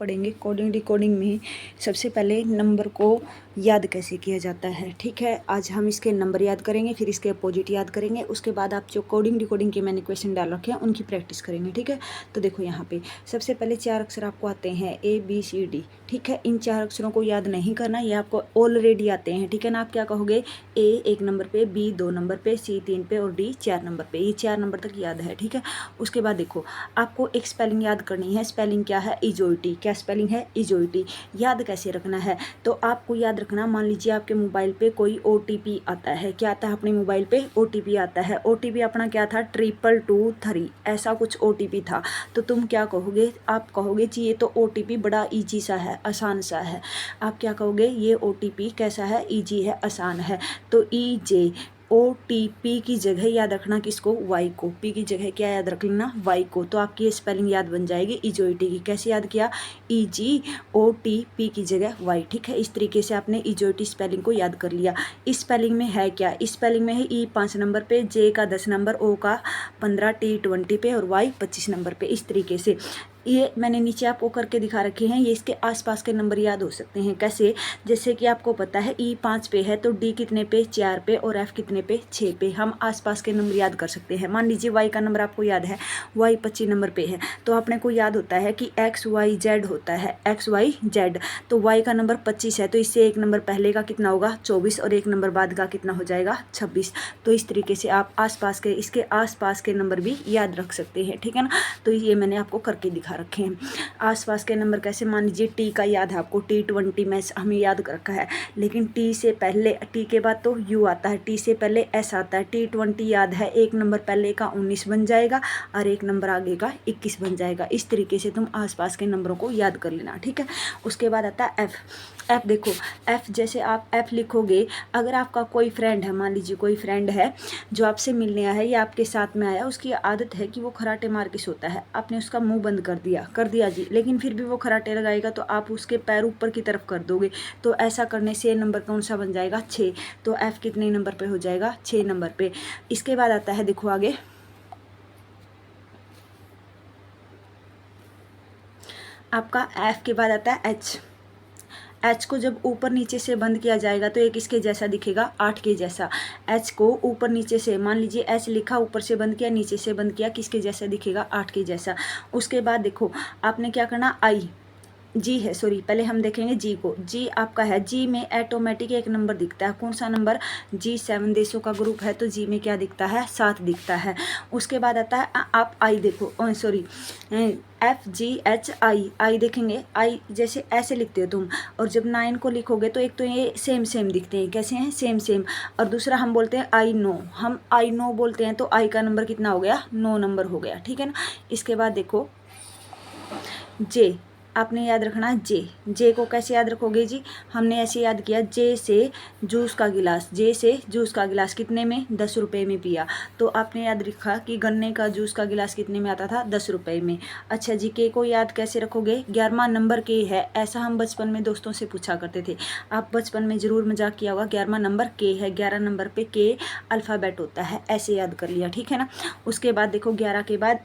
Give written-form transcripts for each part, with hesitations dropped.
पढ़ेंगे coding decoding में सबसे पहले नंबर को याद कैसे किया जाता है। ठीक है, आज हम इसके नंबर याद करेंगे, फिर इसके अपोजिट याद करेंगे। उसके बाद आप जो कोडिंग डिकोडिंग के मैंने क्वेश्चन डाल रखे हैं उनकी प्रैक्टिस करेंगे। ठीक है, तो देखो यहाँ पे सबसे पहले 4 अक्षर आपको आते हैं ABCD। ठीक है, इन 4 अक्षरों को याद नहीं करना, ये आपको ऑलरेडी आते हैं। ठीक है ना, आप क्या कहोगे, A 1 नंबर पे, B 2 नंबर पे, C 3 पे और D 4 नंबर पे। ये 4 नंबर तक याद है। ठीक है, उसके बाद देखो आपको एक स्पेलिंग याद करनी है। स्पेलिंग क्या है, इजोइटी। क्या स्पेलिंग है, इजोइटी। याद कैसे रखना है, तो आपको याद रखना, मान लीजिए आपके मोबाइल पे कोई OTP आता है। क्या आता है अपने मोबाइल पे, OTP आता है। OTP अपना क्या था, 233 ऐसा कुछ OTP था। तो तुम क्या कहोगे, आप कहोगे जी ये तो OTP बड़ा ईजी सा है, आसान सा है। आप क्या कहोगे, ये OTP कैसा है, ईजी है, आसान है। तो EJ OTP की जगह याद रखना किसको, Y को। P की जगह क्या याद रख लेना, Y को। तो आपकी ये स्पेलिंग याद बन जाएगी इजोइटी की। कैसे याद किया, EGOTP की जगह Y। ठीक है, इस तरीके से आपने इजोइटी स्पेलिंग को याद कर लिया। इस स्पेलिंग में है क्या, इस स्पेलिंग में है E 5 नंबर पे, J का 10 नंबर, O का 15, T 20 पे और Y 25 नंबर पे। इस तरीके से ये मैंने नीचे आपको करके दिखा रखे हैं। ये इसके आसपास के नंबर याद हो सकते हैं। कैसे, जैसे कि आपको पता है E 5 पे है तो D कितने पे, 4 पे और F कितने पे, 6 पे। हम आसपास के नंबर याद कर सकते हैं। मान लीजिए Y का नंबर आपको याद है, Y 25 नंबर पे है, तो अपने को याद होता है कि XYZ होता है, XYZ। तो Y का नंबर 25 है, तो इससे एक नंबर पहले का कितना होगा, 24 और एक नंबर बाद का कितना हो जाएगा, 26। तो इस तरीके से आप आसपास के, इसके आसपास के नंबर भी याद रख सकते हैं। ठीक है ना, तो ये मैंने आपको करके दिखा रखे हैं। आसपास के नंबर कैसे, मान लीजिए T का याद है आपको, T 20 में हमें याद रखा है, लेकिन T से पहले, T के बाद तो U आता है, T से पहले S आता है। T 20 याद है, एक नंबर पहले का 19 बन जाएगा और एक नंबर आगे का 21 बन जाएगा। इस तरीके से तुम आसपास के नंबरों को याद कर लेना। ठीक है, उसके बाद आता है F। देखो F, जैसे आप F लिखोगे, अगर आपका कोई फ्रेंड है, मान लीजिए कोई फ्रेंड है जो आपसे मिलने आया है या आपके साथ में आया, उसकी आदत है कि वो खराटे मार के सोता है। आपने उसका मुंह बंद कर दिया जी, लेकिन फिर भी वो खराटे लगाएगा तो आप उसके पैर ऊपर की तरफ कर दोगे। तो ऐसा करने से नंबर कौन सा बन जाएगा, 6। तो F कितने नंबर पे हो जाएगा, 6 नंबर पे। इसके बाद आता है, देखो आगे आपका F के बाद आता है H को जब ऊपर नीचे से बंद किया जाएगा तो एक इसके जैसा दिखेगा, 8 के जैसा। H को ऊपर नीचे से, मान लीजिए H लिखा, ऊपर से बंद किया, नीचे से बंद किया, किसके जैसा दिखेगा, 8 के जैसा। उसके बाद देखो आपने क्या करना, जी है, सॉरी, पहले हम देखेंगे जी को। जी आपका है, जी में ऑटोमेटिक एक नंबर दिखता है, कौन सा नंबर, G7 देशों का ग्रुप है तो जी में क्या दिखता है, 7 दिखता है। उसके बाद आता है आप आई देखो, सॉरी FGHI देखेंगे, आई जैसे ऐसे लिखते हो तुम, और जब 9 को लिखोगे तो एक तो ये सेम दिखते हैं, कैसे हैं, सेम। और दूसरा हम बोलते हैं आई नो, हम आई नो बोलते हैं, तो आई का नंबर कितना हो गया, 9 नंबर हो गया। ठीक है ना, इसके बाद देखो जे, आपने याद रखना जे को कैसे याद रखोगे जी, हमने ऐसे याद किया, जे से जूस का गिलास, जे से जूस का गिलास कितने में, 10 रुपये में पिया। तो आपने याद रखा कि गन्ने का जूस का गिलास कितने में आता था, 10 रुपये में। अच्छा जी, के को याद कैसे रखोगे, 11वां नंबर के है, ऐसा हम बचपन में दोस्तों से पूछा करते थे। आप बचपन में ज़रूर मजाक किया होगा, 11वां नंबर के है, 11 नंबर पे के अल्फ़ाबेट होता है, ऐसे याद कर लिया। ठीक है ना, उसके बाद देखो 11 के बाद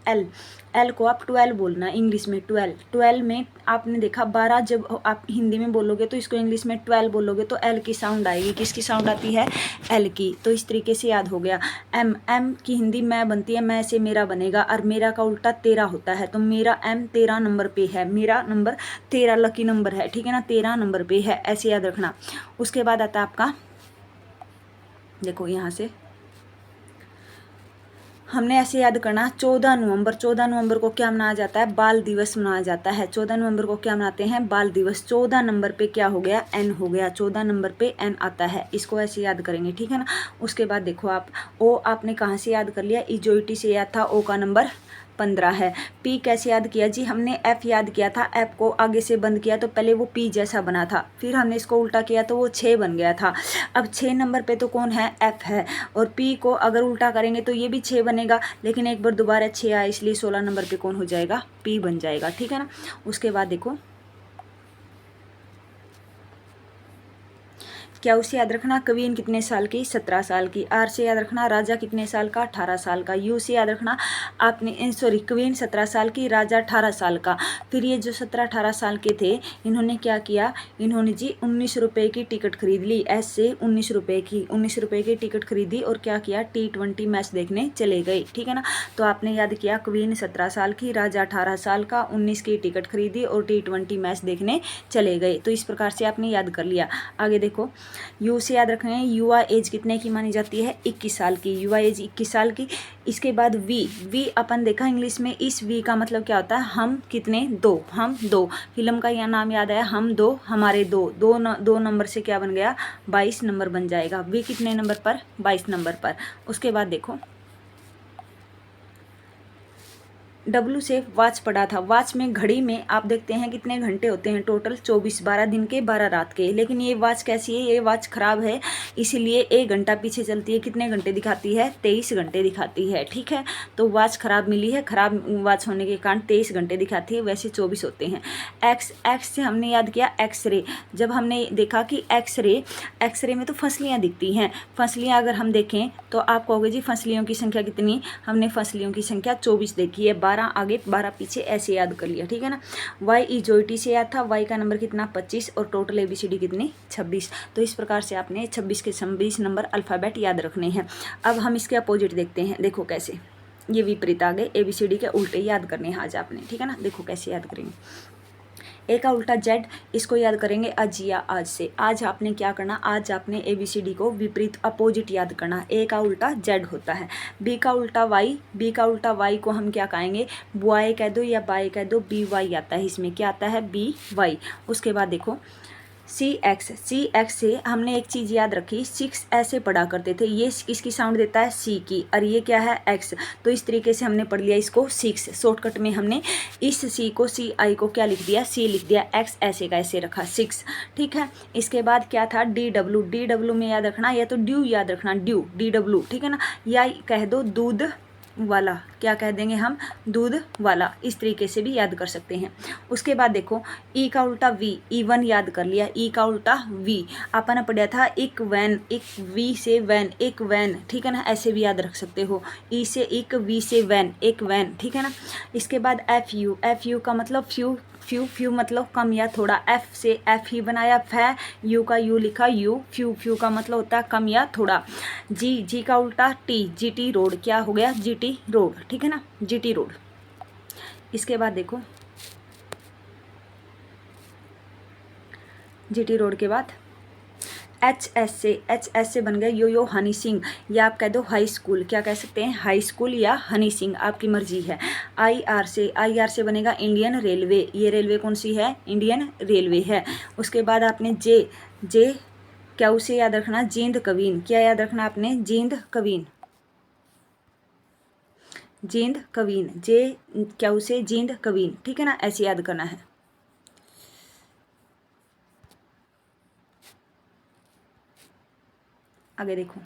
एल को आप 12 बोलना, इंग्लिश में 12 में आपने देखा 12, जब आप हिंदी में बोलोगे तो इसको इंग्लिश में 12 बोलोगे तो एल की साउंड आएगी, किसकी साउंड आती है, एल की। तो इस तरीके से याद हो गया। एम की हिंदी मैं बनती है, मैं से मेरा बनेगा, और मेरा का उल्टा तेरा होता है, तो मेरा M 13 नंबर पे है, मेरा नंबर 13 लकी नंबर है। ठीक है ना, 13 नंबर पे है, ऐसे याद रखना। उसके बाद आता है आपका, देखो यहाँ से हमने ऐसे याद करना, 14 नवंबर को क्या मनाया जाता है, बाल दिवस मनाया जाता है। 14 नवंबर को क्या मनाते हैं, बाल दिवस। 14 नंबर पे क्या हो गया, N हो गया, 14 नंबर पे N आता है, इसको ऐसे याद करेंगे। ठीक है ना, उसके बाद देखो आप O आपने कहाँ से याद कर लिया, इजोइटी से याद था, O का नंबर 15 है। P कैसे याद किया जी, हमने F याद किया था, F को आगे से बंद किया तो पहले वो P जैसा बना था, फिर हमने इसको उल्टा किया तो वो 6 बन गया था। अब 6 नंबर पे तो कौन है, F है, और P को अगर उल्टा करेंगे तो ये भी 6 बनेगा, लेकिन एक बार दोबारा 6 आया, इसलिए 16 नंबर पे कौन हो जाएगा, P बन जाएगा। ठीक है ना, उसके बाद देखो क्या उसे याद रखना, क्वीन कितने साल की, 17 साल की। आर से याद रखना, राजा कितने साल का, 18 साल का। यू से याद रखना, आपने सॉरी क्वीन 17 साल की, राजा 18 साल का। फिर ये जो 17-18 साल के थे, इन्होंने क्या किया, इन्होंने जी 19 रुपये की टिकट खरीद ली, ऐसे 19 रुपये की टिकट खरीदी और क्या किया, T20 मैच देखने चले गए। ठीक है ना। तो आपने याद किया, क्वीन 17 साल की, राजा 18 साल का, 19 की टिकट खरीदी और T20 मैच देखने चले गए। तो इस प्रकार से आपने याद कर लिया। आगे देखो, यू से याद रखना है, युवा एज कितने की मानी जाती है, 21 साल की। युवा एज 21 साल की। इसके बाद वी अपन देखा इंग्लिश में, इस वी का मतलब क्या होता है, हम कितने, दो, हम दो। फिल्म का यह नाम याद आया, हम दो हमारे दो नंबर से क्या बन गया, 22 नंबर बन जाएगा। वी कितने नंबर पर, 22 नंबर पर। उसके बाद देखो, डब्लू से वॉच पड़ा था। वॉच में, घड़ी में आप देखते हैं कितने घंटे होते हैं टोटल, 24, 12 दिन के 12 रात के। लेकिन ये वॉच कैसी है, ये वॉच खराब है, इसीलिए 1 घंटा पीछे चलती है। कितने घंटे दिखाती है, 23 घंटे दिखाती है। ठीक है, तो वॉच खराब मिली है, खराब वॉच होने के कारण 23 घंटे दिखाती है, वैसे 24 होते हैं। एक्स से हमने याद किया एक्सरे। जब हमने देखा कि एक्सरे में तो फसलियाँ दिखती हैं। फसलियाँ अगर हम देखें तो आप कहोगे जी फसलियों की संख्या कितनी, हमने फसलियों की संख्या 24 देखी है, 12 आगे 12 पीछे, ऐसे याद कर लिया। ठीक है ना। वाई इजोइटी से याद था, वाई का नंबर कितना, 25 और टोटल ABCD कितनी, 26। तो इस प्रकार से आपने 26 के 26 नंबर अल्फ़ाबेट याद रखने हैं। अब हम इसके अपोजिट देखते हैं, देखो कैसे, ये विपरीत आ गए, ABCD के उल्टे याद करने हैं आज आपने। ठीक है ना, देखो कैसे याद करेंगे। ए का उल्टा जेड, इसको याद करेंगे अजिया आज से। आज आपने क्या करना, आज आपने ABCD को विपरीत अपोजिट याद करना। ए का उल्टा जेड होता है। बी का उल्टा वाई को हम क्या कहेंगे, बॉय कह दो या बाय कह दो, BY आता है इसमें, क्या आता है, BY। उसके बाद देखो सी एक्स से हमने एक चीज़ याद रखी, 6 ऐसे पढ़ा करते थे, ये किसकी साउंड देता है, सी की, और ये क्या है, एक्स। तो इस तरीके से हमने पढ़ लिया इसको 6। शॉर्टकट में हमने इस सी को, CI को क्या लिख दिया, सी लिख दिया, एक्स ऐसे का ऐसे रखा, 6। ठीक है। इसके बाद क्या था, DW में याद रखना, या तो ड्यू याद रखना, DW। ठीक है ना, या कह दो दूध वाला, क्या कह देंगे हम, दूध वाला। इस तरीके से भी याद कर सकते हैं। उसके बाद देखो, ई का उल्टा वी, E1 याद कर लिया, ई का उल्टा वी। अपन ने पढ़ा था एक वैन, एक वी से वैन, एक वैन। ठीक है ना, ऐसे भी याद रख सकते हो, ई से एक, वी से वैन, एक वैन। ठीक है ना। इसके बाद FU का मतलब फ्यू मतलब कम या थोड़ा, एफ से एफ ही बनाया, फै, यू का यू लिखा, यू। फ्यू का मतलब होता है कम या थोड़ा। जी का उल्टा टी, GT रोड, क्या हो गया, GT रोड। ठीक है ना, GT रोड। इसके बाद देखो, GT रोड के बाद HS से बन गया यो हनी सिंह, या आप कह दो हाई स्कूल, क्या कह सकते हैं, हाई स्कूल या हनी सिंह, आपकी मर्जी है। IR से बनेगा इंडियन रेलवे, ये रेलवे कौन सी है, इंडियन रेलवे है। उसके बाद आपने जे क्या उसे याद रखना, जींद कवीन, क्या याद रखना आपने, जींद कवीन, जे क्या उसे, जींद कवीन। ठीक है ना, ऐसे याद करना है। आगे देखो,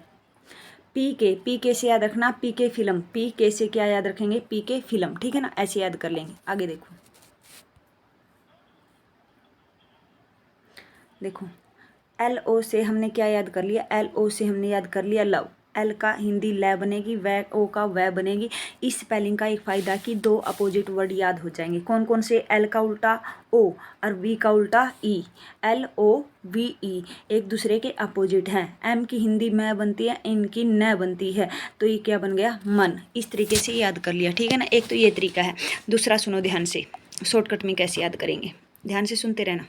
पीके से याद रखना, पीके फिल्म, पीके से क्या याद रखेंगे, पीके फिल्म। ठीक है ना, ऐसे याद कर लेंगे। आगे देखो LO से हमने क्या याद कर लिया, LO से हमने याद कर लिया लव। L का हिंदी लै बनेगी, O का वह बनेगी। इस स्पेलिंग का एक फ़ायदा कि 2 अपोजिट वर्ड याद हो जाएंगे। कौन कौन से, L का उल्टा O और V का उल्टा E, LOVE एक दूसरे के अपोजिट हैं। M की हिंदी मैं बनती है, इनकी न बनती है, तो ये क्या बन गया, मन। इस तरीके से याद कर लिया। ठीक है ना, एक तो ये तरीका है। दूसरा सुनो ध्यान से, शॉर्टकट में कैसे याद करेंगे, ध्यान से सुनते रहना।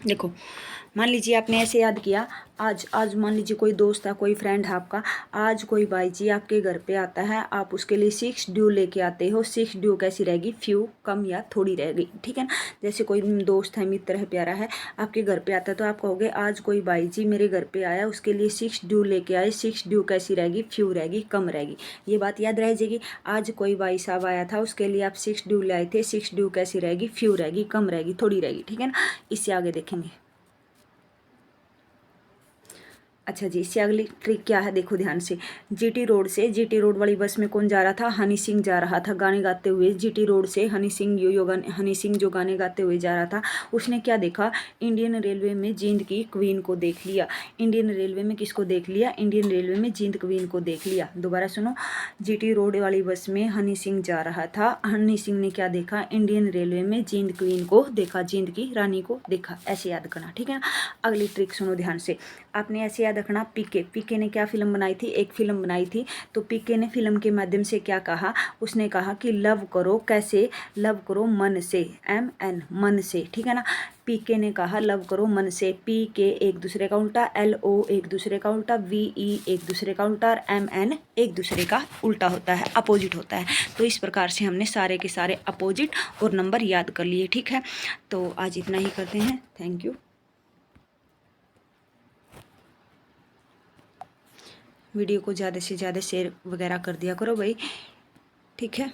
देखो, मान लीजिए आपने ऐसे याद किया, आज मान लीजिए कोई दोस्त है, कोई फ्रेंड है आपका, आज कोई भाई जी आपके घर पे आता है, आप उसके लिए 6 ड्यू लेके आते हो। 6 ड्यू कैसी रहेगी, फ्यू, कम या थोड़ी रहेगी। ठीक है ना। जैसे कोई दोस्त है, मित्र है, प्यारा है, आपके घर पे आता है, तो आप कहोगे आज कोई भाई जी मेरे घर पे आया, उसके लिए 6 ड्यू लेके आए। 6 ड्यू कैसी रहेगी, फ्यू रहेगी, कम रहेगी। ये बात याद रह जाएगी। आज कोई भाई साहब आया था, उसके लिए आप 6 ड्यू लाए थे। 6 ड्यू कैसी रहेगी, फ्यू रहेगी, कम रहेगी, थोड़ी रहेगी। ठीक है ना। इससे आगे देखेंगे। अच्छा जी, इससे अगली ट्रिक क्या है देखो ध्यान से। जीटी रोड से, जीटी रोड वाली बस में कौन जा रहा था? हनी सिंह जा रहा था गाने गाते हुए। जीटी रोड से हनी सिंह हनी सिंह जो गाने गाते हुए जा रहा था, उसने क्या देखा? इंडियन रेलवे में जींद की क्वीन को देख लिया। इंडियन रेलवे में किसको देख लिया? इंडियन रेलवे में जींद क्वीन को देख लिया। दोबारा सुनो, जीटी रोड वाली बस में हनी सिंह जा रहा था। हनी सिंह ने क्या देखा? इंडियन रेलवे में जींद क्वीन को देखा, जींद की रानी को देखा। ऐसे याद करना, ठीक है ना। अगली ट्रिक सुनो ध्यान से। आपने ऐसे याद रखना, पीके, पीके ने क्या फिल्म बनाई थी? एक फिल्म बनाई थी। तो पीके ने फिल्म के माध्यम से क्या कहा? उसने कहा कि लव करो, कैसे? लव करो मन से, MN, मन से, ठीक है ना। पीके ने कहा लव करो मन से। पीके एक दूसरे का उल्टा, LO एक दूसरे का उल्टा, VE एक दूसरे का उल्टा, और MN एक दूसरे का उल्टा होता है, अपोजिट होता है। तो इस प्रकार से हमने सारे के सारे अपोजिट और नंबर याद कर लिए, ठीक है। तो आज इतना ही करते हैं। Thank you. वीडियो को ज़्यादा से ज़्यादा शेयर वगैरह कर दिया करो भाई, ठीक है।